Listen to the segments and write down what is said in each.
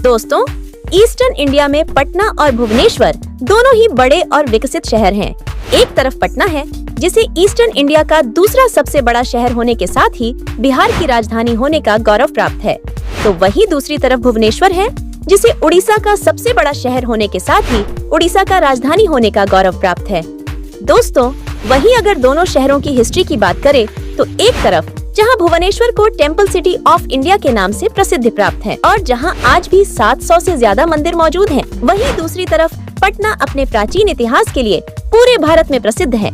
दोस्तों, eastern India में पटना और भुवनेश्वर दोनों ही बड़े और विकसित शहर हैं। एक तरफ पटना है, जिसे ईस्टर्न इंडिया का दूसरा सबसे बड़ा शहर होने के साथ ही बिहार की राजधानी होने का गौरव प्राप्त है, तो वहीं दूसरी तरफ भुवनेश्वर है, जिसे उड़ीसा का सबसे बड़ा शहर होने के साथ ही उड़ीसा का राजधानी होने का गौरव प्राप्त है। दोस्तों, वहीं अगर दोनों शहरों की हिस्ट्री की बात करें तो एक तरफ जहां भुवनेश्वर को टेम्पल सिटी ऑफ इंडिया के नाम से प्रसिद्धि प्राप्त है और जहां आज भी 700 से ज्यादा मंदिर मौजूद हैं, वहीं दूसरी तरफ पटना अपने प्राचीन इतिहास के लिए पूरे भारत में प्रसिद्ध है।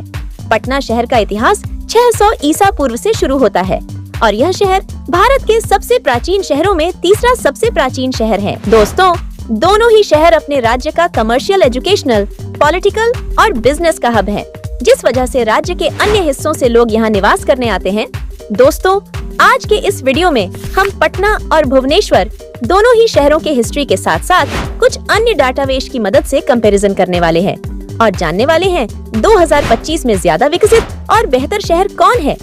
पटना शहर का इतिहास 600 ईसा पूर्व से शुरू होता है और यह शहर भारत के सबसे प्राचीन शहरों में तीसरा सबसे प्राचीन शहर है। दोस्तों, दोनों ही शहर अपने राज्य का कमर्शियल, एजुकेशनल, पॉलिटिकल और बिजनेस का हब है, जिस वजह से राज्य के अन्य हिस्सों से लोग यहाँ निवास करने आते हैं। दोस्तों, आज के इस वीडियो में हम पटना और भुवनेश्वर दोनों ही शहरों के हिस्ट्री के साथ साथ कुछ अन्य डाटाबेस की मदद से कंपैरिजन करने वाले हैं और जानने वाले हैं 2025 में ज्यादा विकसित और बेहतर शहर कौन है।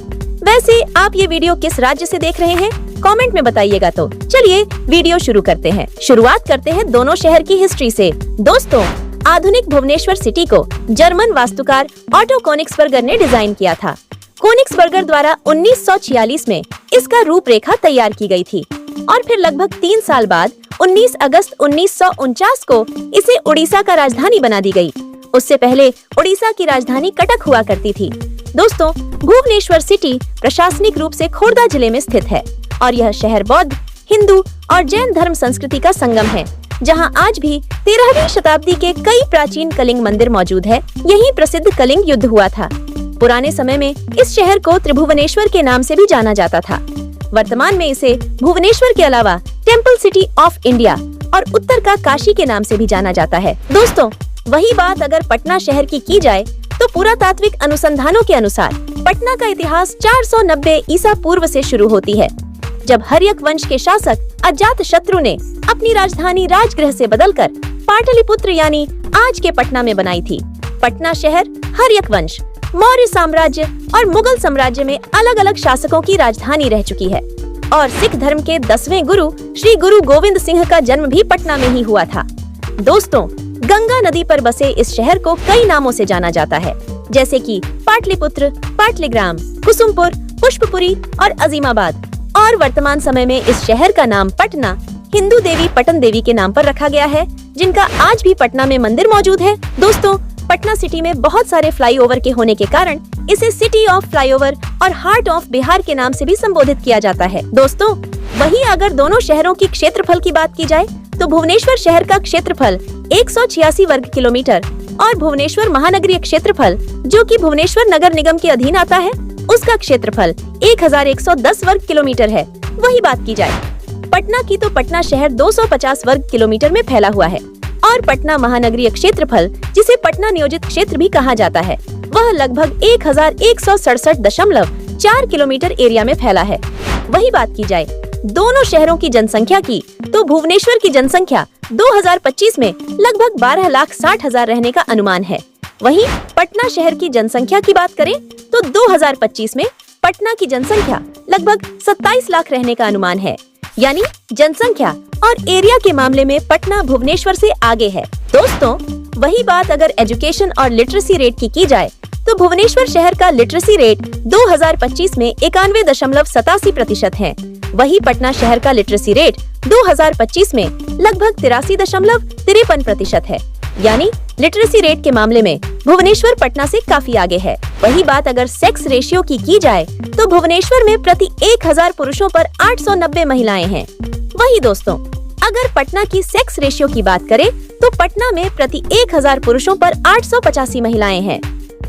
वैसे आप ये वीडियो किस राज्य से देख रहे हैं, कमेंट में बताइएगा। तो चलिए वीडियो शुरू करते हैं। शुरुआत करते हैं दोनों शहर की हिस्ट्री से। दोस्तों, आधुनिक भुवनेश्वर सिटी को जर्मन वास्तुकार ऑटो कोनिग्सबर्गर ने डिजाइन किया था। कोनिग्सबर्गर द्वारा 1946 में इसका रूपरेखा तैयार की गई थी और फिर लगभग 3 साल बाद 19 अगस्त 1949 को इसे उड़ीसा का राजधानी बना दी गई। उससे पहले उड़ीसा की राजधानी कटक हुआ करती थी। दोस्तों, भुवनेश्वर सिटी प्रशासनिक रूप से खोर्धा जिले में स्थित है और यह शहर बौद्ध, हिंदू और जैन धर्म संस्कृति का संगम है, जहां आज भी 13वीं शताब्दी के कई प्राचीन कलिंग मंदिर मौजूद है। यही प्रसिद्ध कलिंग युद्ध हुआ था। पुराने समय में इस शहर को त्रिभुवनेश्वर के नाम से भी जाना जाता था। वर्तमान में इसे भुवनेश्वर के अलावा टेम्पल सिटी ऑफ इंडिया और उत्तर का काशी के नाम से भी जाना जाता है। दोस्तों, वही बात अगर पटना शहर की जाए तो पुरातात्विक अनुसंधानों के अनुसार पटना का इतिहास 490 ईसा पूर्व से शुरू होती है, जब हर्यक वंश के शासक अजातशत्रु ने अपनी राजधानी राजगृह से बदलकर पाटलिपुत्र यानी आज के पटना में बनाई थी। पटना शहर हर्यक वंश, मौर्य साम्राज्य और मुगल साम्राज्य में अलग अलग शासकों की राजधानी रह चुकी है और सिख धर्म के 10वें गुरु श्री गुरु गोविंद सिंह का जन्म भी पटना में ही हुआ था। दोस्तों, गंगा नदी पर बसे इस शहर को कई नामों से जाना जाता है, जैसे कि पाटलिपुत्र, पाटलिग्राम, कुसुमपुर, पुष्पपुरी और अजीमाबाद। और वर्तमान समय में इस शहर का नाम पटना हिंदू देवी पटन देवी के नाम पर रखा गया है, जिनका आज भी पटना में मंदिर मौजूद है। दोस्तों, पटना सिटी में बहुत सारे फ्लाईओवर के होने के कारण इसे सिटी ऑफ फ्लाईओवर और हार्ट ऑफ बिहार के नाम से भी संबोधित किया जाता है। दोस्तों, वहीं अगर दोनों शहरों की क्षेत्रफल की बात की जाए तो भुवनेश्वर शहर का क्षेत्रफल 186 वर्ग किलोमीटर और भुवनेश्वर महानगरीय क्षेत्रफल, जो कि भुवनेश्वर नगर निगम के अधीन आता है, उसका क्षेत्रफल 1110 वर्ग किलोमीटर है। वही बात की जाए पटना की तो पटना शहर 250 वर्ग किलोमीटर में फैला हुआ है और पटना महानगरीय क्षेत्रफल, जिसे पटना नियोजित क्षेत्र भी कहा जाता है, वह लगभग 1167.4 किलोमीटर एरिया में फैला है। वही बात की जाए दोनों शहरों की जनसंख्या की तो भुवनेश्वर की जनसंख्या 2025 में लगभग 12,60,000 रहने का अनुमान है। वहीं पटना शहर की जनसंख्या की बात करें तो 2025 में पटना की जनसंख्या लगभग 27 लाख रहने का अनुमान है। यानी जनसंख्या और एरिया के मामले में पटना भुवनेश्वर से आगे है। दोस्तों, वही बात अगर एजुकेशन और लिटरेसी रेट की जाए तो भुवनेश्वर शहर का लिटरेसी रेट 2025 में 91.87% है। वही पटना शहर का लिटरेसी रेट 2025 में लगभग 83.53% है। यानी लिटरेसी रेट के मामले में भुवनेश्वर पटना से काफी आगे है। वही बात अगर सेक्स रेशियो की जाए तो भुवनेश्वर में प्रति 1000 पुरुषों पर 890 महिलाएं हैं। वही दोस्तों, अगर पटना की सेक्स रेशियो की बात करें तो पटना में प्रति 1000 पुरुषों पर 885 महिलाएं हैं।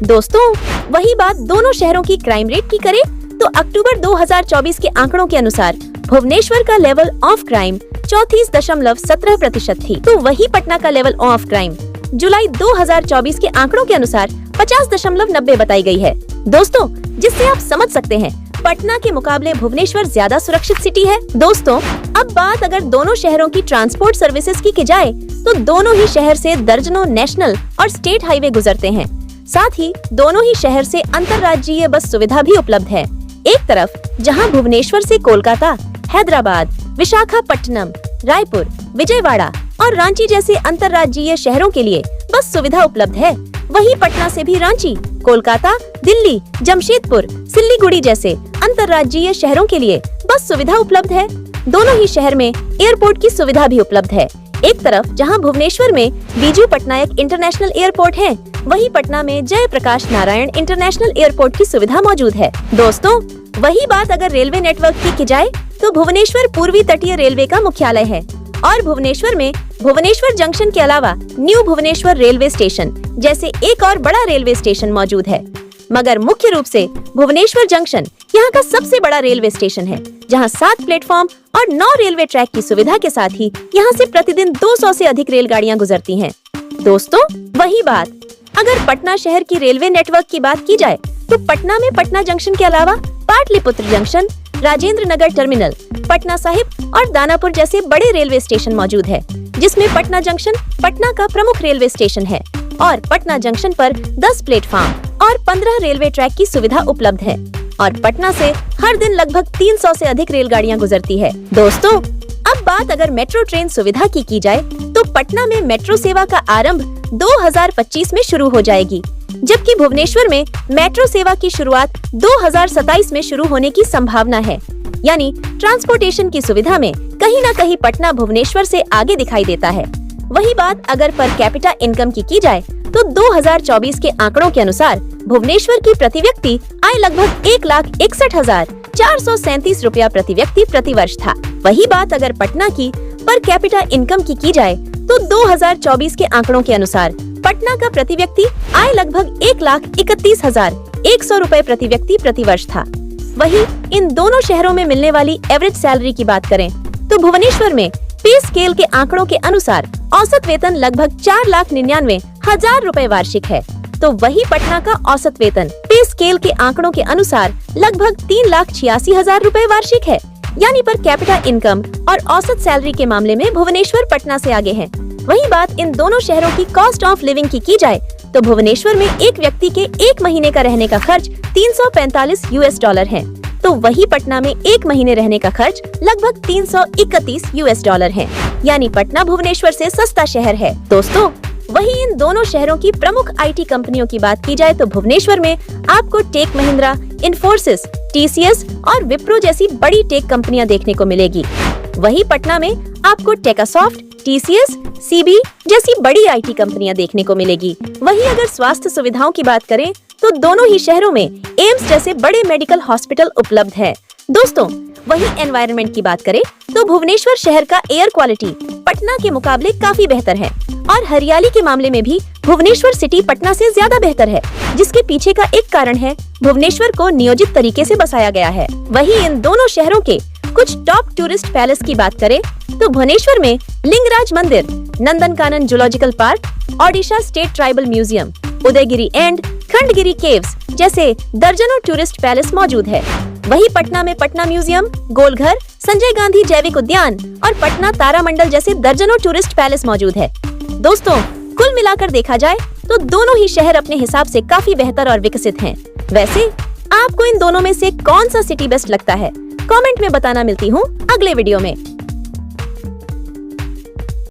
दोस्तों, वही बात दोनों शहरों की क्राइम रेट की करें तो अक्टूबर 2024 के आंकड़ों के अनुसार भुवनेश्वर का लेवल ऑफ क्राइम 34.17% थी, तो वही पटना का लेवल ऑफ क्राइम जुलाई 2024 के आंकड़ों के अनुसार 50.90 बताई गई है। दोस्तों, जिससे आप समझ सकते हैं पटना के मुकाबले भुवनेश्वर ज्यादा सुरक्षित सिटी है। दोस्तों, अब बात अगर दोनों शहरों की ट्रांसपोर्ट सर्विसेज की जाए तो दोनों ही शहर से दर्जनों नेशनल और स्टेट हाईवे गुजरते हैं। साथ ही दोनों ही शहर से अंतर्राज्यीय बस सुविधा भी उपलब्ध है। एक तरफ जहां भुवनेश्वर से कोलकाता, हैदराबाद, विशाखापट्टनम, रायपुर, विजयवाड़ा और रांची जैसे अंतर्राज्यीय शहरों के लिए बस सुविधा उपलब्ध है। वहीं पटना से भी रांची, कोलकाता, दिल्ली, जमशेदपुर, सिल्लीगुड़ी जैसे अंतर्राज्यीय शहरों के लिए बस सुविधा उपलब्ध है। दोनों ही शहर में एयरपोर्ट की सुविधा भी उपलब्ध है। एक तरफ जहां भुवनेश्वर में बीजू पटनायक इंटरनेशनल एयरपोर्ट है, वहीं पटना में जयप्रकाश नारायण इंटरनेशनल एयरपोर्ट की सुविधा मौजूद है। दोस्तों, वही बात अगर रेलवे नेटवर्क की जाए तो भुवनेश्वर पूर्वी तटीय रेलवे का मुख्यालय है और भुवनेश्वर में भुवनेश्वर जंक्शन के अलावा न्यू भुवनेश्वर रेलवे स्टेशन जैसे एक और बड़ा रेलवे स्टेशन मौजूद है। मगर मुख्य रूप से भुवनेश्वर जंक्शन यहाँ का सबसे बड़ा रेलवे स्टेशन है, जहाँ 7 प्लेटफॉर्म और 9 रेलवे ट्रैक की सुविधा के साथ ही यहाँ से प्रतिदिन 200 से अधिक रेलगाड़ियाँ गुजरती हैं। दोस्तों, वही बात अगर पटना शहर की रेलवे नेटवर्क की बात की जाए तो पटना में पटना जंक्शन के अलावा पाटलिपुत्र जंक्शन, राजेंद्र नगर टर्मिनल, पटना साहिब और दानापुर जैसे बड़े रेलवे स्टेशन मौजूद है, जिसमें पटना जंक्शन पटना का प्रमुख रेलवे स्टेशन है और पटना जंक्शन पर 10 प्लेटफॉर्म और 15 रेलवे ट्रैक की सुविधा उपलब्ध है और पटना से हर दिन लगभग 300 से अधिक रेलगाड़ियां गुजरती है। दोस्तों, अब बात अगर मेट्रो ट्रेन सुविधा की जाए तो पटना में मेट्रो सेवा का आरंभ 2025 में शुरू हो जाएगी, जबकि भुवनेश्वर में मेट्रो सेवा की शुरुआत 2027 में शुरू होने की संभावना है। यानी ट्रांसपोर्टेशन की सुविधा में कहीं न कहीं पटना भुवनेश्वर से आगे दिखाई देता है। वही बात अगर पर कैपिटा इनकम की जाए तो 2024 के आंकड़ों के अनुसार भुवनेश्वर की प्रति व्यक्ति आय लगभग 1,61,437 रुपया प्रति व्यक्ति प्रति वर्ष था। वही बात अगर पटना की पर कैपिटा इनकम की जाए तो 2024 के आंकड़ों के अनुसार पटना का प्रति व्यक्ति आय लगभग 1,31,100 रुपए प्रति व्यक्ति प्रति वर्ष था। वही इन दोनों शहरों में मिलने वाली एवरेज सैलरी की बात करें तो भुवनेश्वर में पे स्केल के आंकड़ों के अनुसार औसत वेतन लगभग 4,99,000 रुपए वार्षिक है, तो वही पटना का औसत वेतन पे स्केल के आंकड़ों के अनुसार लगभग 3,86,000 रुपए वार्षिक है। यानी पर कैपिटा इनकम और औसत सैलरी के मामले में भुवनेश्वर पटना से आगे है। वही बात इन दोनों शहरों की कॉस्ट ऑफ लिविंग की जाए तो भुवनेश्वर में एक व्यक्ति के 1 महीने का रहने का खर्च $345 है, तो वही पटना में 1 महीने रहने का खर्च लगभग $331 है। यानी पटना भुवनेश्वर से सस्ता शहर है। दोस्तों, वही इन दोनों शहरों की प्रमुख आईटी कंपनियों की बात की जाए तो भुवनेश्वर में आपको टेक महिंद्रा, इन्फोसिस, TCS और विप्रो जैसी बड़ी टेक कंपनियां देखने को मिलेगी। वही पटना में आपको टेकासॉफ्ट, TCS, CB जैसी बड़ी आईटी कंपनियां देखने को मिलेगी। वही अगर स्वास्थ्य सुविधाओं की बात करें तो दोनों ही शहरों में एम्स जैसे बड़े मेडिकल हॉस्पिटल उपलब्ध है। दोस्तों, वही एनवायरनमेंट की बात करें तो भुवनेश्वर शहर का एयर क्वालिटी पटना के मुकाबले काफी बेहतर है और हरियाली के मामले में भी भुवनेश्वर सिटी पटना से ज्यादा बेहतर है, जिसके पीछे का एक कारण है भुवनेश्वर को नियोजित तरीके से बसाया गया है। वही इन दोनों शहरों के कुछ टॉप टूरिस्ट पैलेस की बात करें तो भुवनेश्वर में लिंगराज मंदिर, Nandankanan zoological park, Odisha state tribal museum, Udayagiri and Khandagiri caves जैसे दर्जनों टूरिस्ट पैलेस मौजूद है। वही पटना में पटना म्यूजियम, गोलघर, संजय गांधी जैविक उद्यान और पटना तारामंडल जैसे दर्जनों टूरिस्ट पैलेस मौजूद है। दोस्तों, कुल मिलाकर देखा जाए तो दोनों ही शहर अपने हिसाब से काफी बेहतर और विकसित हैं। वैसे आपको इन दोनों में से कौन सा सिटी बेस्ट लगता है? कमेंट में बताना। मिलती हूँ अगले वीडियो में।